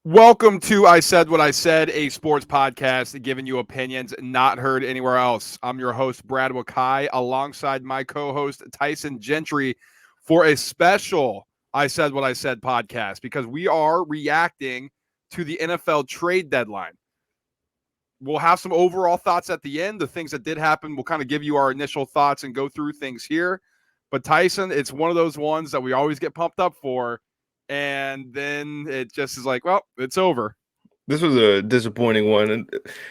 Welcome to I Said What I Said, a sports podcast giving you opinions not heard anywhere else. I'm your host, Brad Wakai, alongside my co host, Tyson Gentry, for a special I Said What I Said podcast because we are reacting to the NFL trade deadline. We'll have some overall thoughts at the end. The things that did happen, we'll kind of give you our initial thoughts and go through things here. But Tyson, it's one of those ones that we always get pumped up for. And then it just is like, well, it's over. This was a disappointing one, and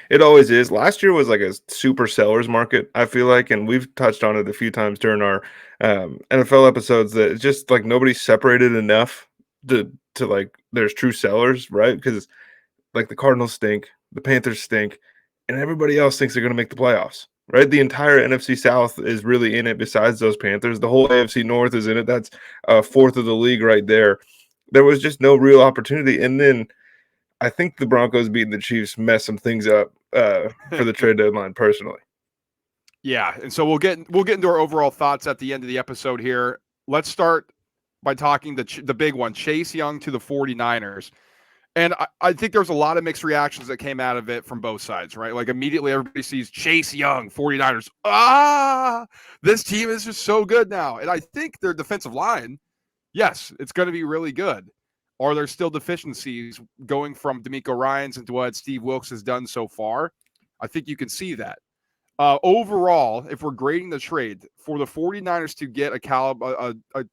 it always is. Last year was like a super sellers market, I feel like, and we've touched on it a few times during our NFL episodes that it's just like nobody's separated enough to like there's true sellers, right? Because like the Cardinals stink, the Panthers stink, and everybody else thinks they're going to make the playoffs, right? The entire NFC South is really in it besides those Panthers. The whole AFC North is in it. That's a fourth of the league right there. There was just no real opportunity, and then I think the Broncos beating the Chiefs messed some things up for the trade deadline. Personally, Yeah, and so we'll get into our overall thoughts at the end of the episode here. Let's start by talking the big one, Chase Young to the 49ers. And I think there's a lot of mixed reactions that came out of it from both sides, right? Like immediately everybody sees Chase Young, 49ers. This team is just so good now. And I think their defensive line, yes, it's going to be really good. Are there still deficiencies going from D'Amico Ryans into what Steve Wilkes has done so far? I think you can see that. Overall, if we're grading the trade for the 49ers to get a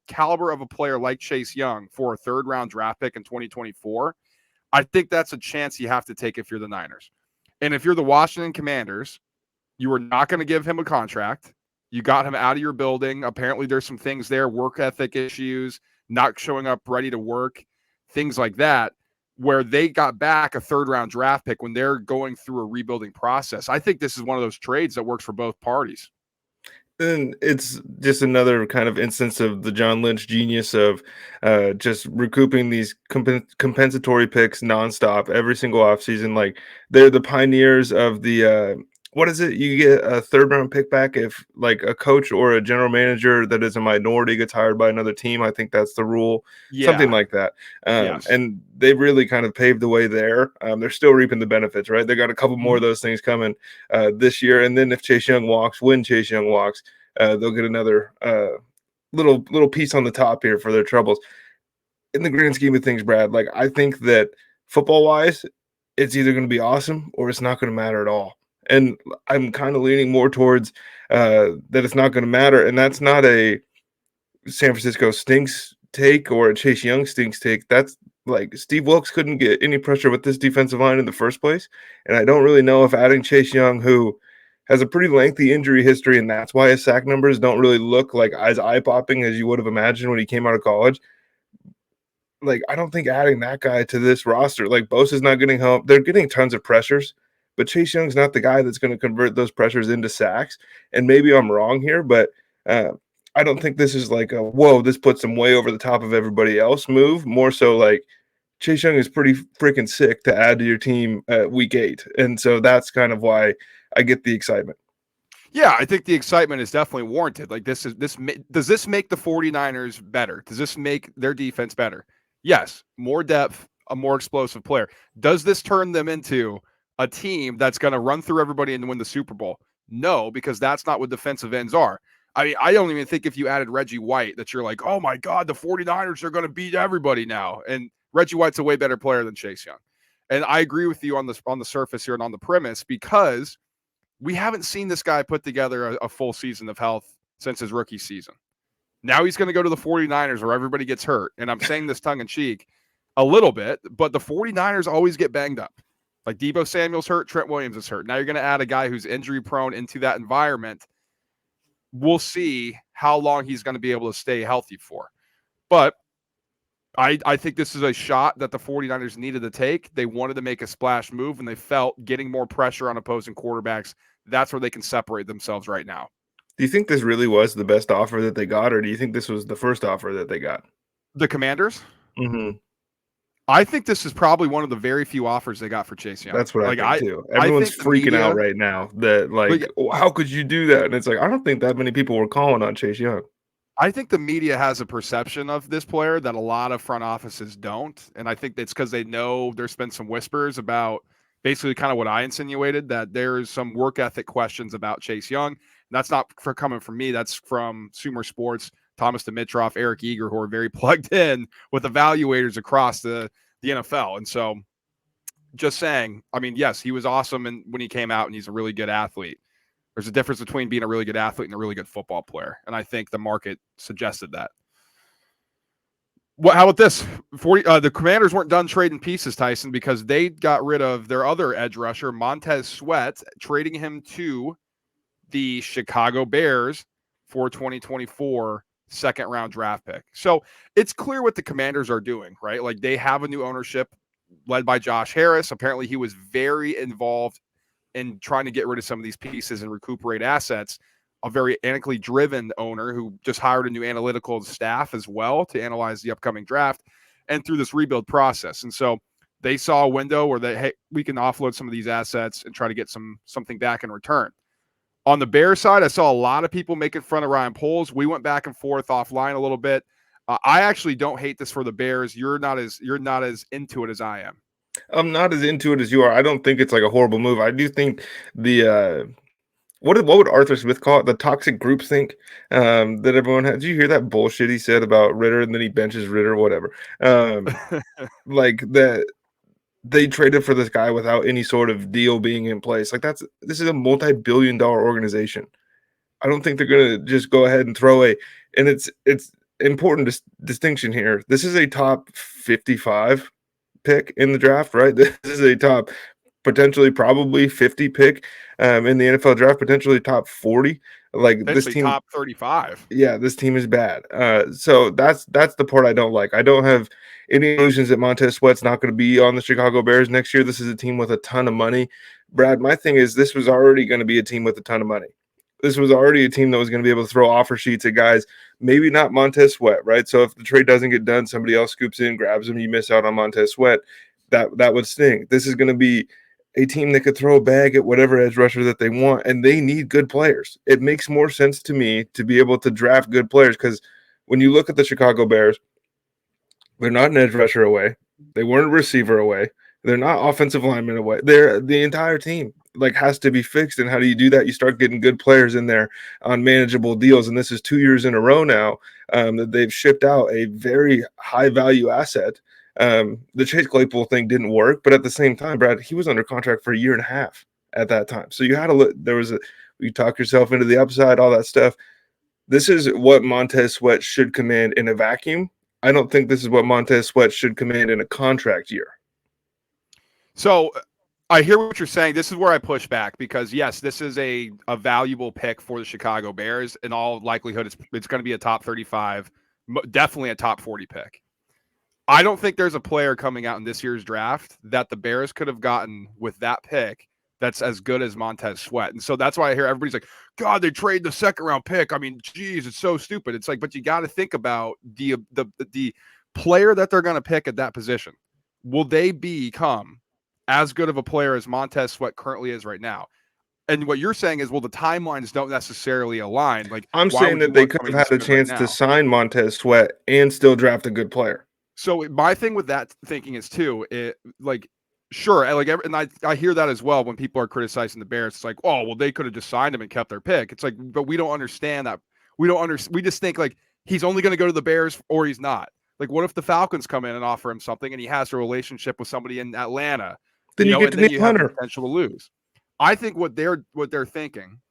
caliber of a player like Chase Young for a third round draft pick in 2024, I think that's a chance you have to take if you're the Niners. And if you're the Washington Commanders, you are not going to give him a contract. You got him out of your building. Apparently, there's some things there, work ethic issues, not showing up ready to work, things like that, where they got back a third round draft pick when they're going through a rebuilding process. I think this is one of those trades that works for both parties. and it's just another kind of instance of the John Lynch genius of just recouping these compensatory picks nonstop every single offseason. Like they're the pioneers of the what is it? You get a third round pick back if like a coach or a general manager that is a minority gets hired by another team. I think that's the rule, something Yeah. like that. Yes. And they really kind of paved the way there. They're still reaping the benefits, right? They got a couple more of those things coming this year. And then if Chase Young walks, when Chase Young walks, they'll get another little piece on the top here for their troubles. In the grand scheme of things, Brad, like I think that football wise, it's either going to be awesome or it's not going to matter at all. And I'm kind of leaning more towards that it's not going to matter. And that's not a San Francisco stinks take or a Chase Young stinks take. That's like Steve Wilkes couldn't get any pressure with this defensive line in the first place. And I don't really know if adding Chase Young, who has a pretty lengthy injury history, and that's why his sack numbers don't really look like as eye popping as you would have imagined when he came out of college. Like, I don't think adding that guy to this roster, like Bosa's not getting home. They're getting tons of pressures, but Chase Young's not the guy that's going to convert those pressures into sacks. And maybe I'm wrong here, but I don't think this is like a whoa, this puts him way over the top of everybody else move. More so like Chase Young is pretty freaking sick to add to your team at week 8. And so that's kind of why I get the excitement. Yeah, I think the excitement is definitely warranted. Like does this make the 49ers better? Does this make their defense better? Yes, more depth, a more explosive player. Does this turn them into a team that's going to run through everybody and win the Super Bowl? No, because that's not what defensive ends are. I mean, I don't even think if you added Reggie White that you're like, "Oh my god, the 49ers are going to beat everybody now." And Reggie White's a way better player than Chase Young. And I agree with you on the surface here and on the premise because we haven't seen this guy put together a full season of health since his rookie season. Now he's going to go to the 49ers where everybody gets hurt. And I'm saying this tongue in cheek a little bit, but the 49ers always get banged up. Like Deebo Samuel's hurt, Trent Williams is hurt. Now you're going to add a guy who's injury prone into that environment. We'll see how long he's going to be able to stay healthy for. But I think this is a shot that the 49ers needed to take. They wanted to make a splash move, and they felt getting more pressure on opposing quarterbacks. That's where they can separate themselves right now. Do you think this really was the best offer that they got, or do you think this was the first offer that they got? The Commanders? Mm-hmm. I think this is probably one of the very few offers they got for Chase Young. That's what I Like think too. I Everyone's think the freaking out media, right now that like, like, oh, how could you do that? And it's like I don't think that many people were calling on Chase Young. I think the media has a perception of this player that a lot of front offices don't. And I think it's because they know there's been some whispers about basically kind of what I insinuated, that there's some work ethic questions about Chase Young. And that's not coming from me. That's from Sumer Sports, Thomas Dimitroff, Eric Eager, who are very plugged in with evaluators across the NFL. And so just saying, I mean, yes, he was awesome when he came out, and he's a really good athlete. There's a difference between being a really good athlete and a really good football player. And I think the market suggested that. How about this? The Commanders weren't done trading pieces, Tyson, because they got rid of their other edge rusher, Montez Sweat, trading him to the Chicago Bears for 2024 second round draft pick. So it's clear what the Commanders are doing, right? Like, they have a new ownership led by Josh Harris. Apparently he was very involved in trying to get rid of some of these pieces and recuperate assets. A very analytically driven owner who just hired a new analytical staff as well to analyze the upcoming draft and through this rebuild process. And so they saw a window where hey, we can offload some of these assets and try to get something back in return. On the Bears side, I saw a lot of people making fun of Ryan Poles. We went back and forth offline a little bit. I actually don't hate this for the Bears. You're not as into it as I am. I'm not as into it as you are. I don't think it's like a horrible move. I do think the what would Arthur Smith call it? The toxic groupthink that everyone had. Did you hear that bullshit he said about Ritter, and then he benches Ritter, whatever? Like that they traded for this guy without any sort of deal being in place. Like this is a multi-billion-dollar organization. I don't think they're gonna just go ahead and throw and it's important distinction here. This is a top 55 pick in the draft, right? This is a top potentially probably 50 pick in the NFL draft, potentially top 40. Like this team, top 35. Yeah, this team is bad. So that's the part I don't like. I don't have any illusions that Montez Sweat's not going to be on the Chicago Bears next year. This is a team with a ton of money. Brad, my thing is this was already going to be a team with a ton of money. This was already a team that was going to be able to throw offer sheets at guys, maybe not Montez Sweat, right? So if the trade doesn't get done, somebody else scoops in, grabs him, you miss out on Montez Sweat. That would sting. This is going to be a team that could throw a bag at whatever edge rusher that they want, and they need good players. It makes more sense to me to be able to draft good players, because when you look at the Chicago Bears, they're not an edge rusher away. They weren't a receiver away. They're not offensive linemen away. They're the entire team has to be fixed. And how do you do that? You start getting good players in there on manageable deals. And this is 2 years in a row now that they've shipped out a very high value asset. The Chase Claypool thing didn't work, but at the same time, Brad, he was under contract for 1.5 years at that time. So you had to look, you talk yourself into the upside, all that stuff. This is what Montez Sweat should command in a vacuum. I don't think this is what Montez Sweat should command in a contract year. So I hear what you're saying. This is where I push back, because yes, this is a valuable pick for the Chicago Bears. In all likelihood, it's going to be a top 35, definitely a top 40 pick. I don't think there's a player coming out in this year's draft that the Bears could have gotten with that pick that's as good as Montez Sweat. And so that's why I hear everybody's like, God, they trade the second round pick. I mean, geez, it's so stupid. It's like, but you got to think about the player that they're going to pick at that position. Will they become as good of a player as Montez Sweat currently is right now? And what you're saying is, well, the timelines don't necessarily align. Like, I'm saying that they could have had a chance to sign Montez Sweat and still draft a good player. So my thing with that thinking is too, sure, and I hear that as well when people are criticizing the Bears. It's like, oh, well, they could have just signed him and kept their pick. It's like, but we don't understand that. We just think like he's only going to go to the Bears or he's not. Like, what if the Falcons come in and offer him something and he has a relationship with somebody in Atlanta? Then you get to be have the potential to lose. I think what they're thinking,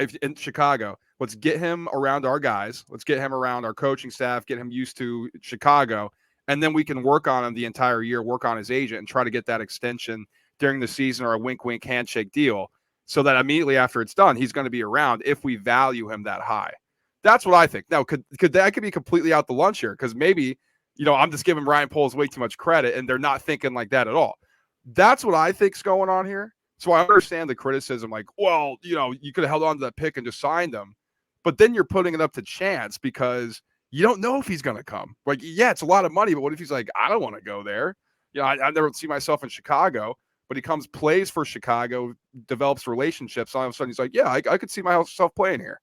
if in Chicago, let's get him around our guys. Let's get him around our coaching staff, get him used to Chicago, and then we can work on him the entire year, work on his agent, and try to get that extension during the season or a wink-wink handshake deal so that immediately after it's done, he's going to be around if we value him that high. That's what I think. Now, could be completely out the lunch here, because maybe, I'm just giving Ryan Poles way too much credit, and they're not thinking like that at all. That's what I think's going on here. So I understand the criticism, like, well, you could have held on to that pick and just signed him. But then you're putting it up to chance because you don't know if he's going to come. Like, yeah, it's a lot of money, but what if he's like, I don't want to go there? I never see myself in Chicago, but he comes, plays for Chicago, develops relationships. All of a sudden he's like, yeah, I could see myself playing here.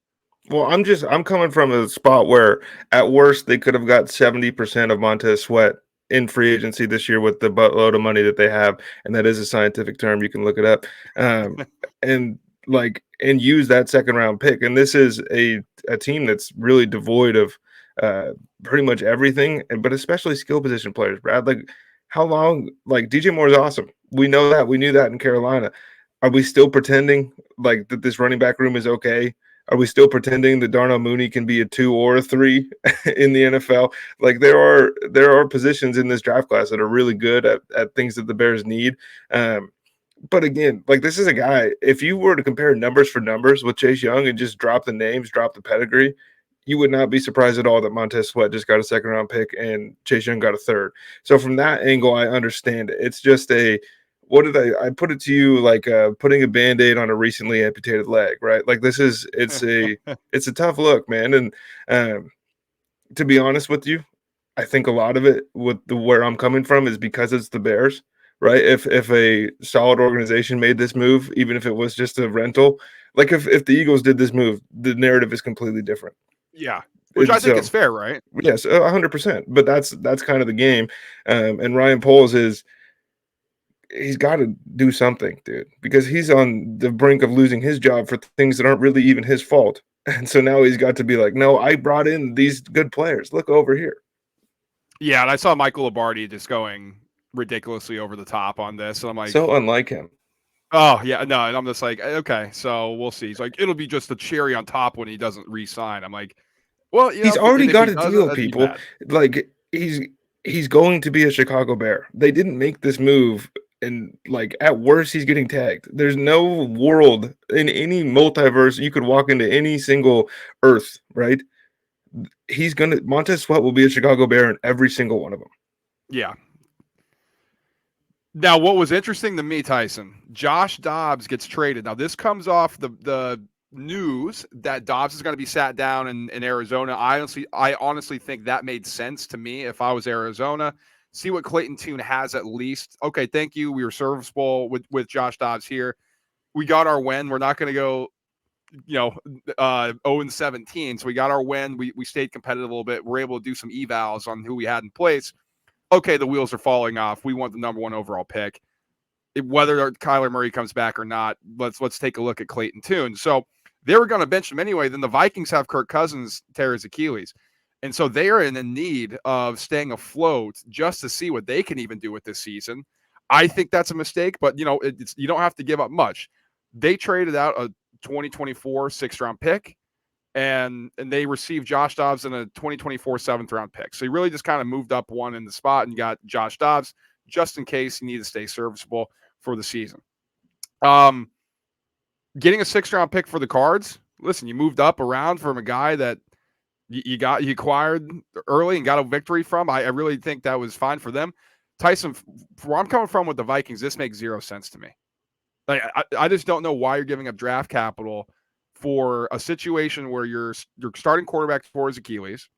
Well, I'm coming from a spot where at worst they could have got 70% of Montez Sweat in free agency this year with the buttload of money that they have, and that is a scientific term. You can look it up. Um, and and use that second round pick. And this is a team that's really devoid of uh pretty much everything, but especially skill position players, Brad. Like how long DJ Moore is awesome. We know that. We knew that in Carolina. Are we still pretending like that this running back room is okay? Are we still pretending that Darnell Mooney can be a 2 or a 3 in the NFL? Like there are positions in this draft class that are really good at things that the Bears need. But again, like this is a guy, if you were to compare numbers for numbers with Chase Young and just drop the names, drop the pedigree, you would not be surprised at all that Montez Sweat just got a second round pick and Chase Young got a third. So from that angle, I understand it. It's just what did I put it to you like putting a band-aid on a recently amputated leg, right? Like it's a tough look, man. And to be honest with you, I think a lot of it with where I'm coming from is because it's the Bears, right? If a solid organization made this move, even if it was just a rental, like if the Eagles did this move, the narrative is completely different. Yeah, which I And think so is fair, right? yes, 100%. But that's kind of the game. And Ryan Poles he's got to do something, dude, because he's on the brink of losing his job for things that aren't really even his fault. And so now he's got to be like, no, I brought in these good players. Look over here. Yeah, and I saw Michael Lombardi just going ridiculously over the top on this, and I'm like, So unlike him. oh yeah, no, and I'm just like, okay, so we'll see. He's like, it'll be just the cherry on top when he doesn't re-sign. I'm like, well, He's already if he got a doesn't, deal, that'd be people. bad. Like he's going to be a Chicago Bear. They didn't make this move, and like at worst, he's getting tagged. There's no world in any multiverse you could walk into any single Earth, right? Montez Sweat will be a Chicago Bear in every single one of them. Yeah. Now, what was interesting to me, Tyson, Josh Dobbs gets traded. Now, this comes off the news that Dobbs is going to be sat down in Arizona. I honestly think that made sense to me if I was Arizona. See what Clayton Tune has at least. Okay, thank you. We were serviceable with Josh Dobbs here. We got our win. We're not going to go, 0-17. So we got our win. We stayed competitive a little bit. We're able to do some evals on who we had in place. Okay, the wheels are falling off. We want the number 1 overall pick. Whether Kyler Murray comes back or not, let's take a look at Clayton Tune. So they were going to bench him anyway. Then the Vikings have Kirk Cousins tear his Achilles. And so they are in the need of staying afloat just to see what they can even do with this season. I think that's a mistake, but you don't have to give up much. They traded out a 2024 6th-round pick, and they received Josh Dobbs in a 2024 7th-round pick. So he really just kind of moved up one in the spot and got Josh Dobbs just in case you need to stay serviceable for the season. Getting a 6th-round pick for the Cards. Listen, you moved up around from a guy that you acquired early and got a victory from. I really think that was fine for them. Tyson, where I'm coming from with the Vikings, this makes 0 sense to me. Like I just don't know why you're giving up draft capital for a situation where your starting quarterback for his Achilles,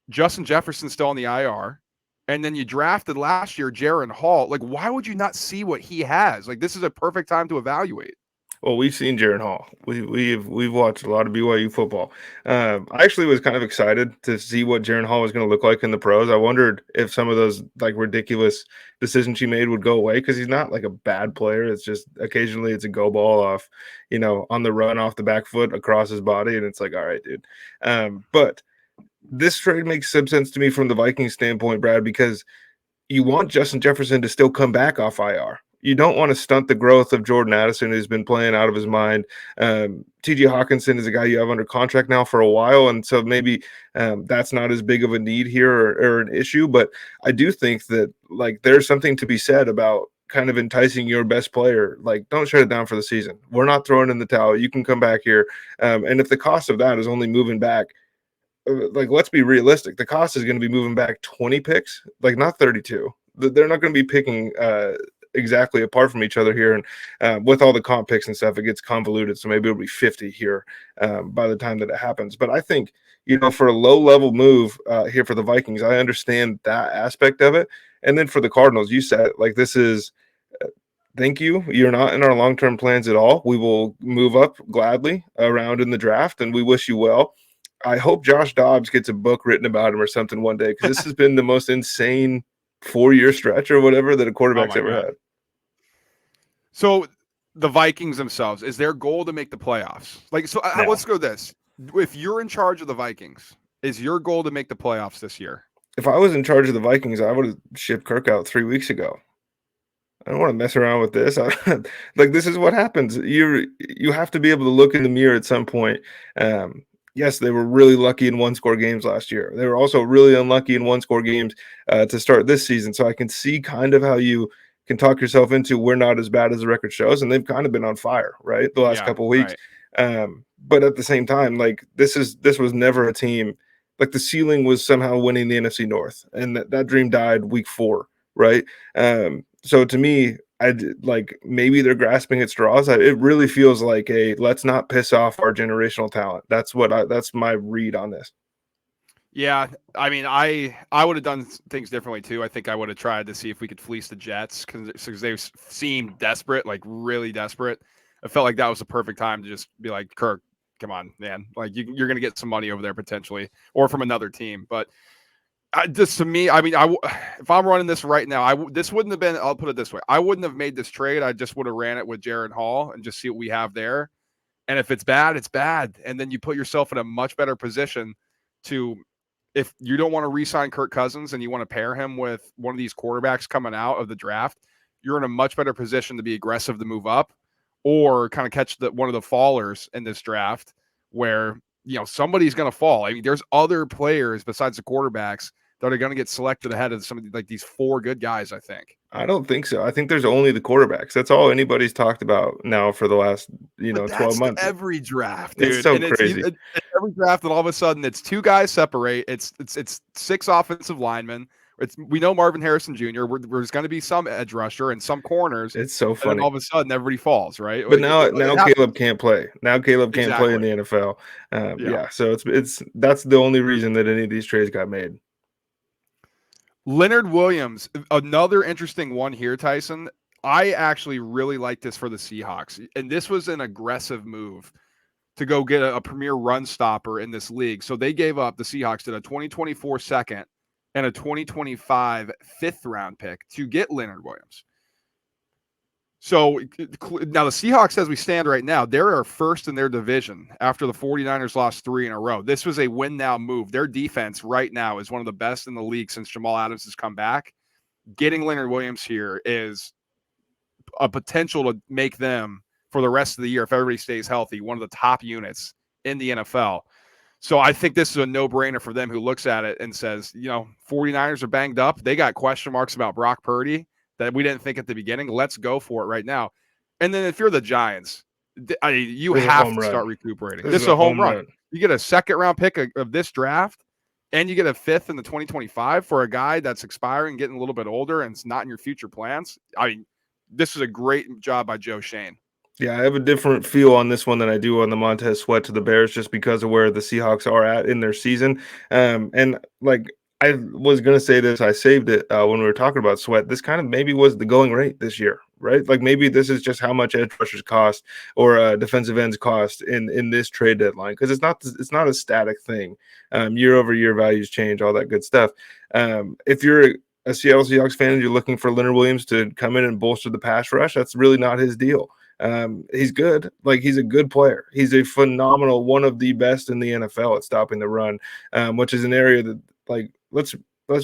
Justin Jefferson's still on the IR, and then you drafted last year Jaron Hall. Like, why would you not see what he has? Like, this is a perfect time to evaluate. Well, we've seen Jaron Hall. We've watched a lot of BYU football. I actually was kind of excited to see what Jaron Hall was going to look like in the pros. I wondered if some of those like ridiculous decisions he made would go away because he's not like a bad player. It's just occasionally it's a go ball off, on the run off the back foot across his body, and it's like, all right, dude. But this trade makes some sense to me from the Vikings standpoint, Brad, because you want Justin Jefferson to still come back off IR. You don't want to stunt the growth of Jordan Addison, who's been playing out of his mind. T.J. Hawkinson is a guy you have under contract now for a while, and so maybe that's not as big of a need here or an issue. But I do think that like there's something to be said about kind of enticing your best player. Like, don't shut it down for the season. We're not throwing in the towel. You can come back here, and if the cost of that is only moving back, like let's be realistic, the cost is going to be moving back 20 picks, like not 32. They're not going to be picking exactly apart from each other here, and with all the comp picks and stuff, it gets convoluted. So maybe it'll be 50 here by the time that it happens. But I think for a low level move here for the Vikings, I understand that aspect of it. And then for the Cardinals, you said like this is thank you. You're not in our long-term plans at all. We will move up gladly around in the draft, and we wish you well. I hope Josh Dobbs gets a book written about him or something one day, because this has been the most insane 4-year stretch or whatever that a Oh quarterback's my ever God. had. So the Vikings themselves, is their goal to make the playoffs? Like, so No. let's go this. If you're in charge of the Vikings, is your goal to make the playoffs this year? If I was in charge of the Vikings, I would have shipped Kirk out 3 weeks ago. I don't want to mess around with this. Like, this is what happens. You have to be able to look in the mirror at some point. Yes, they were really lucky in one-score games last year. They were also really unlucky in one-score games to start this season. So I can see kind of how you can talk yourself into we're not as bad as the record shows, and they've kind of been on fire, right, the last Yeah, couple of weeks. right. But at the same time, like this was never a team. Like the ceiling was somehow winning the NFC North, and that dream died week 4, right? So to me, like maybe they're grasping at straws. It really feels like a let's not piss off our generational talent. That's my read on this. Yeah, I mean, I would have done things differently too. I think I would have tried to see if we could fleece the Jets because they seemed desperate, like really desperate. I felt like that was the perfect time to just be like, Kirk, come on, man, like you're going to get some money over there potentially, or from another team. But just to me, I mean, if I'm running this right now, this wouldn't have been. I'll put it this way: I wouldn't have made this trade. I just would have ran it with Jared Hall and just see what we have there. And if it's bad, it's bad. And then you put yourself in a much better position to, if you don't want to re-sign Kirk Cousins and you want to pair him with one of these quarterbacks coming out of the draft, you're in a much better position to be aggressive to move up or kind of catch one of the fallers in this draft where, somebody's going to fall. I mean, there's other players besides the quarterbacks that are going to get selected ahead of some of like these 4 good guys, I think. I don't think so. I think there's only the quarterbacks. That's all anybody's talked about now for the last, But 12 that's months. every draft, It's dude. so And crazy. it's every draft that all of a sudden it's 2 guys separate. It's 6 offensive linemen. We know Marvin Harrison Jr. There's going to be some edge rusher and some corners, It's so and then all funny. of a sudden everybody falls, right? But Like now it happens. Caleb can't play. Now Caleb can't play in Exactly. the NFL. Yeah. Yeah, so it's that's the only reason that any of these trades got made. Leonard Williams, another interesting one here, Tyson. I actually really like this for the Seahawks, and this was an aggressive move to go get a premier run stopper in this league. So they gave up, the Seahawks did a 2024 second and a 2025 fifth round pick to get Leonard Williams. So now the Seahawks, as we stand right now, they're first in their division after the 49ers lost 3 in a row. This was a win now move. Their defense right now is one of the best in the league since Jamal Adams has come back. Getting Leonard Williams here is a potential to make them, for the rest of the year, if everybody stays healthy, one of the top units in the NFL. So I think this is a no-brainer for them who looks at it and says, 49ers are banged up. They got question marks about Brock Purdy that we didn't think at the beginning. Let's go for it right now. And then if you're the Giants, you This is a have home to run. start recuperating. This This is is a a home home run. run. You get a second-round pick of this draft, and you get a 5th in the 2025 for a guy that's expiring, getting a little bit older, and it's not in your future plans. I mean, this is a great job by Joe Shane. Yeah, I have a different feel on this one than I do on the Montez Sweat to the Bears, just because of where the Seahawks are at in their season. And like I was gonna say this, I saved it when we were talking about Sweat. This kind of maybe was the going rate this year, right? Like maybe this is just how much edge rushers cost or defensive ends cost in this trade deadline, because it's not a static thing. Year over year values change, all that good stuff. If you're a Seattle Seahawks fan and you're looking for Leonard Williams to come in and bolster the pass rush, that's really not his deal. He's good. Like, he's a good player. He's a phenomenal, one of the best in the NFL at stopping the run, which is an area that, like, let's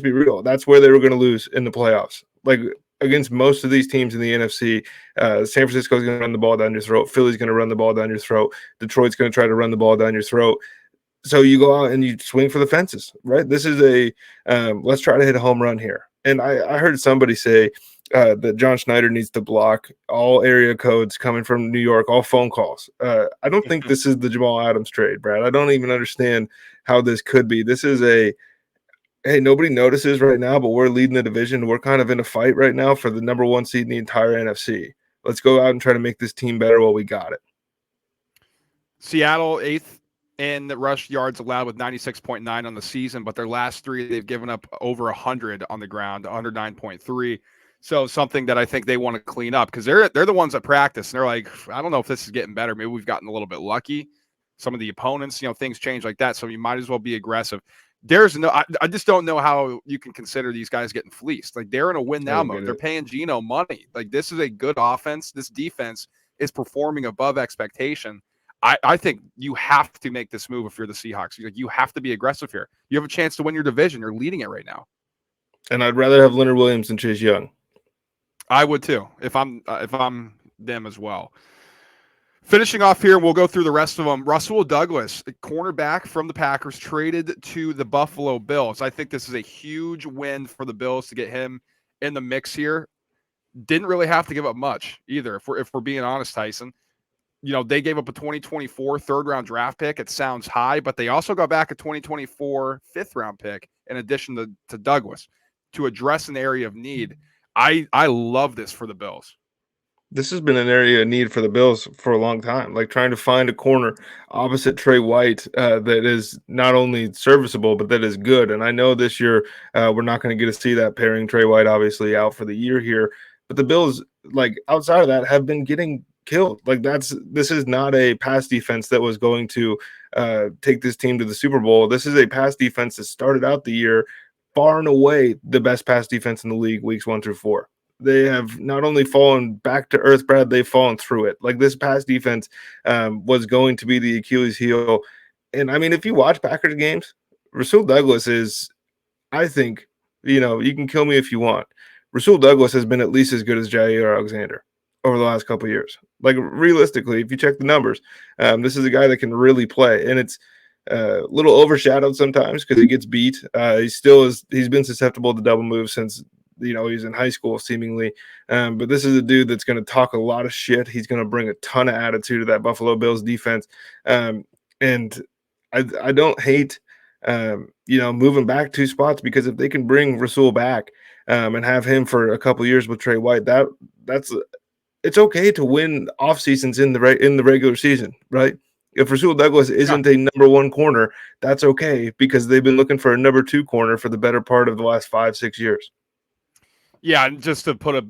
be real. That's where they were going to lose in the playoffs. Like, against most of these teams in the NFC, San Francisco's going to run the ball down your throat. Philly's going to run the ball down your throat. Detroit's going to try to run the ball down your throat. So you go out and you swing for the fences, right? This is let's try to hit a home run here. And I heard somebody say that John Schneider needs to block all area codes coming from New York, all phone calls. I don't think this is the Jamal Adams trade, Brad. I don't even understand how this could be. This is hey, nobody notices right now, but we're leading the division. We're kind of in a fight right now for the number 1 seed in the entire NFC. Let's go out and try to make this team better while we got it. Seattle 8th in the rush yards allowed with 96.9 on the season, but their last 3 they've given up over 100 on the ground, 109.3. So something that I think they want to clean up because they're the ones that practice and they're like, I don't know if this is getting better. Maybe we've gotten a little bit lucky. Some of the opponents, things change like that. So you might as well be aggressive. I just don't know how you can consider these guys getting fleeced. Like they're in a win I now don't mode. get They're it. paying Geno money. Like this is a good offense. This defense is performing above expectation. I think you have to make this move if you're the Seahawks. You have to be aggressive here. You have a chance to win your division. You're leading it right now. And I'd rather have Leonard Williams than Chase Young. I would too if I'm them as well. Finishing off here, we'll go through the rest of them. Rasul Douglas, cornerback from the Packers, traded to the Buffalo Bills. I think this is a huge win for the Bills to get him in the mix here. Didn't really have to give up much either, if we're being honest, Tyson. They gave up a 2024 third-round draft pick. It sounds high, but they also got back a 2024 fifth-round pick in addition to Douglas to address an area of need. I love this for the Bills. This has been an area of need for the Bills for a long time, like trying to find a corner opposite Trey White that is not only serviceable, but that is good. And I know this year we're not going to get to see that pairing. Trey White obviously out for the year here, but the Bills, like outside of that, have been getting killed. Like this is not a pass defense that was going to take this team to the Super Bowl. This is a pass defense that started out the year far and away the best pass defense in the league weeks 1 through 4. They have not only fallen back to earth, Brad, they've fallen through it. Like this pass defense was going to be the Achilles heel. And I mean, if you watch Packers games, Rasul Douglas is, I think, you can kill me if you want. Rasul Douglas has been at least as good as Jair Alexander over the last couple of years. Like realistically, if you check the numbers, this is a guy that can really play. And it's a little overshadowed sometimes because he gets beat. He's been susceptible to double moves since he's in high school seemingly, but this is a dude that's going to talk a lot of shit. He's going to bring a ton of attitude to that Buffalo Bills defense, and I don't hate moving back 2 spots, because if they can bring Rasul back and have him for a couple years with Trey White, it's okay to win off seasons in the regular season, right? If Rasul Douglas isn't a number 1 corner, that's okay, because they've been looking for a number 2 corner for the better part of the last 5-6 years. Yeah, and just to put a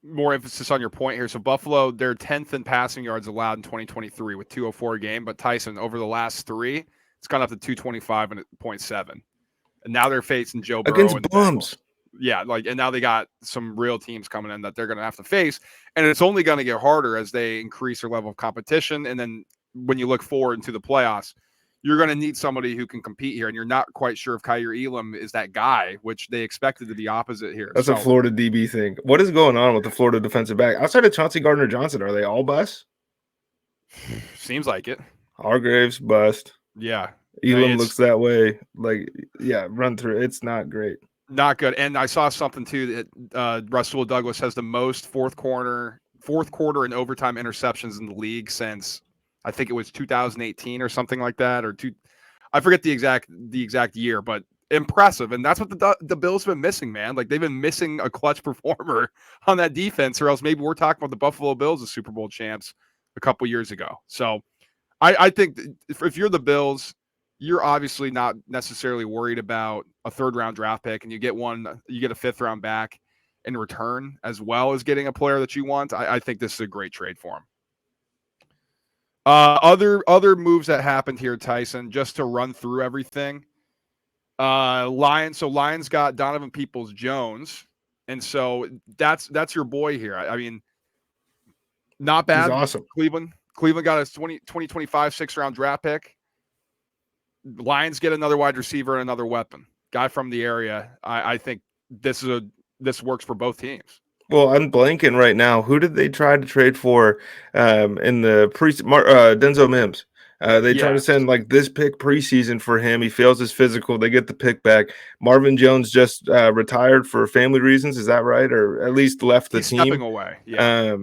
more emphasis on your point here. So Buffalo, they're 10th in passing yards allowed in 2023 with 204 a game. But Tyson, over the last 3, it's gone up to 225.7. And now they're facing Joe Burrow against and the bums. Bengals. Yeah, and now they got some real teams coming in that they're going to have to face. And it's only going to get harder as they increase their level of competition. And then when you look forward into the playoffs, you're going to need somebody who can compete here, and you're not quite sure if Kaiir Elam is that guy, which they expected to be opposite here. That's a Florida DB thing. What is going on with the Florida defensive back? Outside of Chauncey Gardner-Johnson, are they all bust? Seems like it. Hargraves, bust. Yeah. Elam looks that way. Like, yeah, run through. It's not great. Not good. And I saw something, too, that Rasul Douglas has the most fourth quarter and overtime interceptions in the league since – I think it was 2018 or something like that, I forget the exact year, but impressive. And that's what the Bills have been missing, man. Like they've been missing a clutch performer on that defense, or else maybe we're talking about the Buffalo Bills as Super Bowl champs a couple years ago. So I think if you're the Bills, you're obviously not necessarily worried about a 3rd-round draft pick, and you get a 5th-round back in return, as well as getting a player that you want. I think this is a great trade for him. Other moves that happened here, Tyson, just to run through everything. Lions got Donovan Peoples-Jones, and so that's your boy here. I mean, not bad. He's awesome. Cleveland got a 2025 6th-round draft pick. Lions get another wide receiver and another weapon. Guy from the area. I think this works for both teams. Well, I'm blanking right now. Who did they try to trade for in the Denzel Mims? They try to send like this pick preseason for him. He fails his physical. They get the pick back. Marvin Jones just retired for family reasons. Is that right? Or at least left the team. Stepping away. Yeah.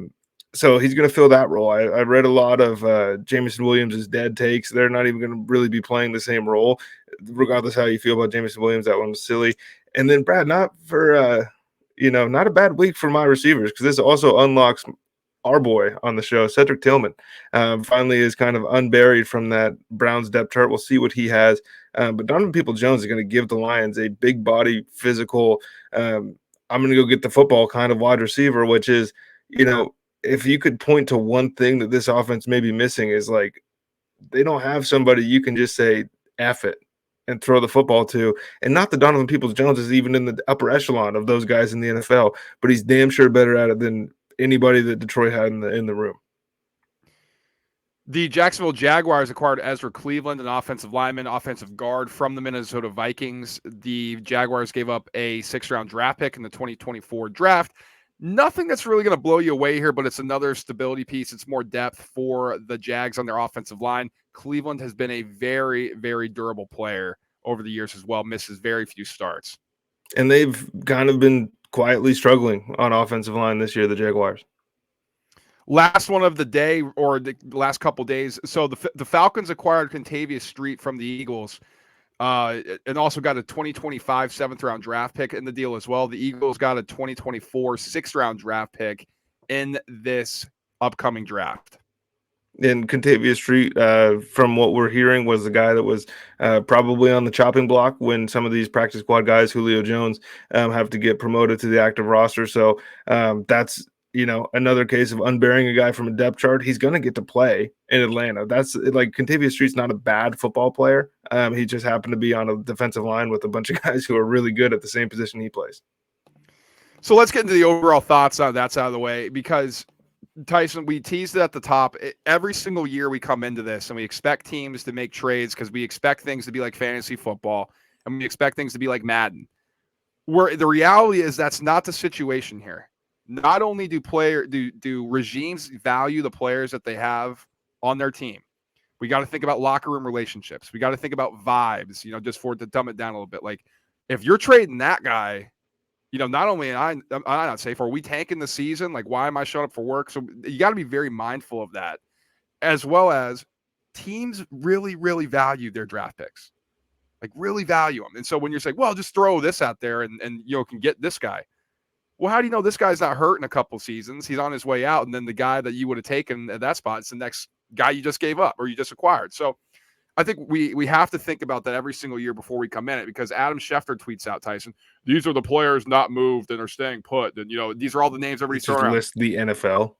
So he's going to fill that role. I read a lot of Jameson Williams' dead takes. They're not even going to really be playing the same role, regardless how you feel about Jameson Williams. That one was silly. And then Brad, not a bad week for my receivers, because this also unlocks our boy on the show, Cedric Tillman. Finally is kind of unburied from that Browns depth chart. We'll see what he has. But Donovan Peoples-Jones is going to give the Lions a big body, physical, I'm going to go get the football kind of wide receiver, which is, if you could point to one thing that this offense may be missing is like they don't have somebody you can just say F it and throw the football to. And not that Donovan Peoples-Jones is even in the upper echelon of those guys in the NFL, but he's damn sure better at it than anybody that Detroit had in the room. The Jacksonville Jaguars acquired Ezra Cleveland, an offensive lineman, offensive guard from the Minnesota Vikings. The Jaguars gave up a 6th-round draft pick in the 2024 draft. Nothing that's really going to blow you away here, but it's another stability piece. It's more depth for the Jags on their offensive line. Cleveland has been a very, very durable player over the years as well, misses very few starts. And they've kind of been quietly struggling on offensive line this year, the Jaguars. Last one of the day, or the last couple days. So the Falcons acquired Contavious Street from the Eagles, and also got a 2025 7th-round draft pick in the deal as well. The Eagles got a 2024 6th-round draft pick in this upcoming draft. And Contavious Street, from what we're hearing, was the guy that was probably on the chopping block when some of these practice squad guys, Julio Jones, have to get promoted to the active roster. So that's another case of unburying a guy from a depth chart. He's going to get to play in Atlanta. That's like Contavious Street's not a bad football player. He just happened to be on a defensive line with a bunch of guys who are really good at the same position he plays. So let's get into the overall thoughts on that side of the way, because Tyson, we teased it at the top. Every single year we come into this and we expect teams to make trades because we expect things to be like fantasy football and we expect things to be like Madden. Where the reality is that's not the situation here. Not only do regimes value the players that they have on their team, we got to think about locker room relationships. We got to think about vibes, just for it to dumb it down a little bit. Like if you're trading that guy, not only am I not safe, are we tanking the season? Like, why am I showing up for work? So you got to be very mindful of that, as well as teams really, really value their draft picks, like really value them. And so when you're saying, well, just throw this out there and can get this guy. Well, how do you know this guy's not hurt in a couple seasons? He's on his way out. And then the guy that you would have taken at that spot is the next guy you just gave up or you just acquired. So I think we have to think about that every single year before we come in it, because Adam Schefter tweets out, Tyson, these are the players not moved and are staying put. And, these are all the names everybody's throwing around. List the NFL.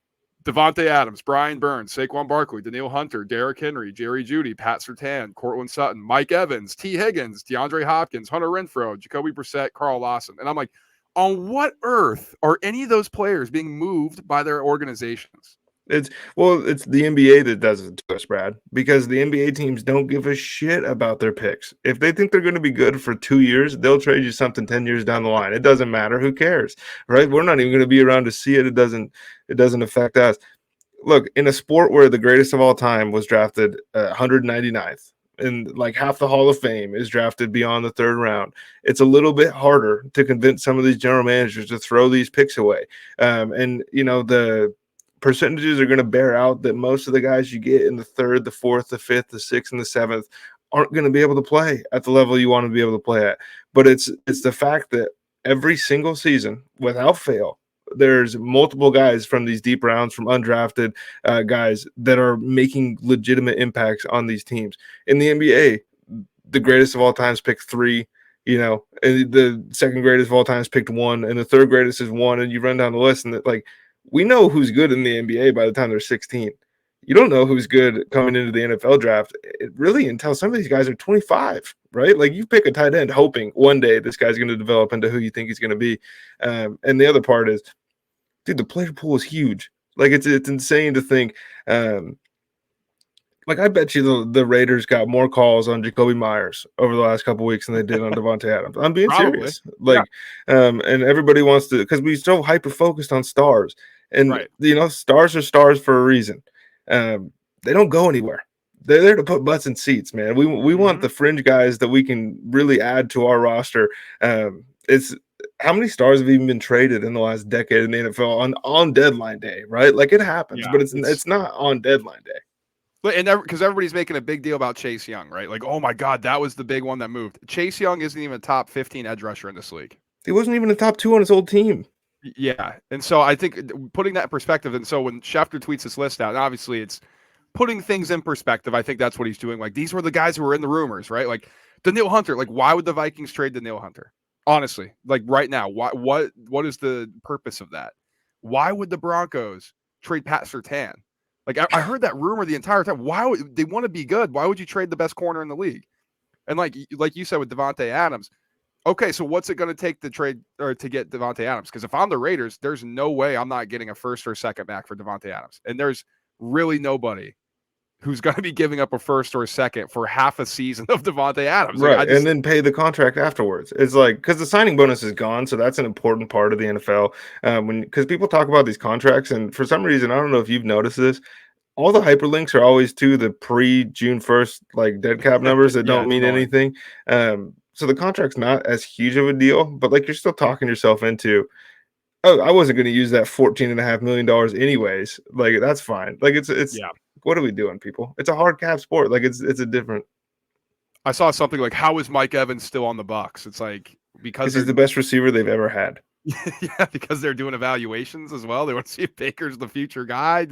Devontae Adams, Brian Burns, Saquon Barkley, Daniil Hunter, Derrick Henry, Jerry Jeudy, Pat Surtain, Cortland Sutton, Mike Evans, T. Higgins, DeAndre Hopkins, Hunter Renfrow, Jacoby Brissett, Carl Lawson. And I'm like, on what earth are any of those players being moved by their organizations? It's the NBA that does it to us, Brad, because the NBA teams don't give a shit about their picks. If they think they're going to be good for 2 years, they'll trade you something 10 years down the line. It doesn't matter. Who cares, right? We're not even going to be around to see it. It doesn't affect us. Look, in a sport where the greatest of all time was drafted 199th, and like half the Hall of Fame is drafted beyond the 3rd round, it's a little bit harder to convince some of these general managers to throw these picks away. The percentages are going to bear out that most of the guys you get in the 3rd, the 4th, the 5th, the 6th, and the 7th aren't going to be able to play at the level you want to be able to play at. But it's the fact that every single season, without fail, there's multiple guys from these deep rounds, from undrafted guys that are making legitimate impacts on these teams. In the NBA, the greatest of all times picked 3, and the second greatest of all times picked 1, and the third greatest is 1, and you run down the list, and we know who's good in the NBA by the time they're 16. You don't know who's good coming into the NFL draft really until some of these guys are 25, right? Like you pick a tight end hoping one day this guy's going to develop into who you think he's going to be. And the other part is, dude, the player pool is huge. Like it's insane to think. I bet you the Raiders got more calls on Jacoby Myers over the last couple of weeks than they did on Devontae Adams. I'm being serious. And everybody wants to, because we're so hyper focused on stars, and right. Stars are stars for a reason. They don't go anywhere. They're there to put butts in seats, man. We want the fringe guys that we can really add to our roster. It's how many stars have even been traded in the last decade in the NFL on deadline day, right? Like it happens, but it's not on deadline day. And because everybody's making a big deal about Chase Young, right? Like, oh my God, that was the big one that moved. Chase Young isn't even a top 15 edge rusher in this league. He wasn't even a top 2 on his old team. Yeah. And so I think putting that in perspective, and so when Schefter tweets this list out, and obviously it's putting things in perspective, I think that's what he's doing. Like, these were the guys who were in the rumors, right? Like, Daniil Hunter, like, why would the Vikings trade Daniil Hunter? Honestly, like right now, what is the purpose of that? Why would the Broncos trade Pat Surtain? Like I heard that rumor the entire time. Why would they want to be good? Why would you trade the best corner in the league? And like you said with Devontae Adams, okay, so what's it going to take to trade or to get Devontae Adams? Because if I'm the Raiders, there's no way I'm not getting a first or second back for Devontae Adams, and there's really nobody who's going to be giving up a first or a second for half a season of Devontae Adams. Like, Right, and then pay the contract afterwards. It's like because the signing bonus is gone, so that's an important part of the NFL. Because people talk about these contracts, and for some reason, I don't know if you've noticed this, all the hyperlinks are always to the pre-June 1st like dead cap numbers that yeah, don't it's mean annoying. anything. So the contract's not as huge of a deal, but like you're still talking yourself into, oh, I wasn't going to use that $14.5 million anyways. Like that's fine. Like it's Yeah. what are we doing, people? It's a hard cap sport. Like it's a different I saw something like, "How is Mike Evans still on the Bucks?" It's like because because he's the best receiver they've ever had. yeah, because they're doing evaluations as well. They want to see if Baker's the future guy.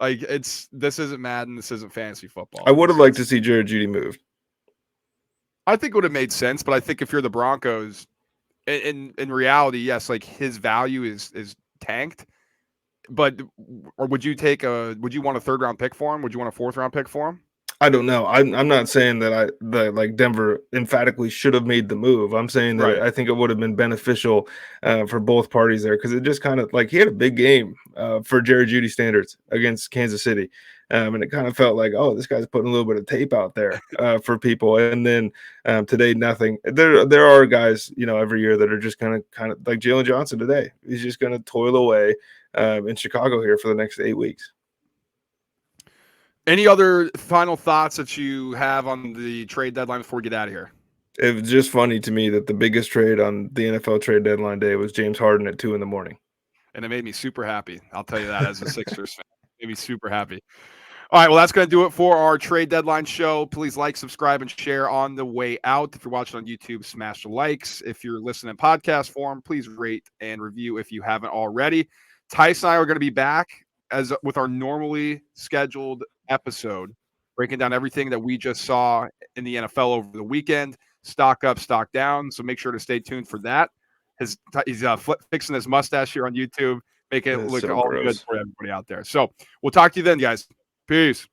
Like this isn't Madden. This isn't fantasy football. I would have liked to see Jared Judy moved. I think it would have made sense, but I think if you're the Broncos, in reality, yes, like his value is tanked. But or would you want a third round pick for him? Would you want a fourth round pick for him? I don't know. I'm not saying that like Denver emphatically should have made the move. I'm saying that Right. I think it would have been beneficial for both parties there because it just kind of like he had a big game for Jerry Jeudy standards against Kansas City, and it kind of felt like, oh, this guy's putting a little bit of tape out there for people. And then today, nothing. There are guys, every year that are just kind of like Jalen Johnson today. He's just going to toil away in Chicago here for the next 8 weeks. Any other final thoughts that you have on the trade deadline before we get out of here? It was just funny to me that the biggest trade on the NFL trade deadline day was James Harden at 2 a.m. And it made me super happy. I'll tell you that as a Sixers fan. It made me super happy. All right, well, that's going to do it for our trade deadline show. Please like, subscribe, and share on the way out. If you're watching on YouTube, smash the likes. If you're listening in podcast form, please rate and review if you haven't already. Tyson and I are going to be back with our normally scheduled episode, breaking down everything that we just saw in the NFL over the weekend. Stock up, stock down. So make sure to stay tuned for that. He's fixing his mustache here on YouTube, making it look so all gross. good for everybody out there. So we'll talk to you then, guys. Peace.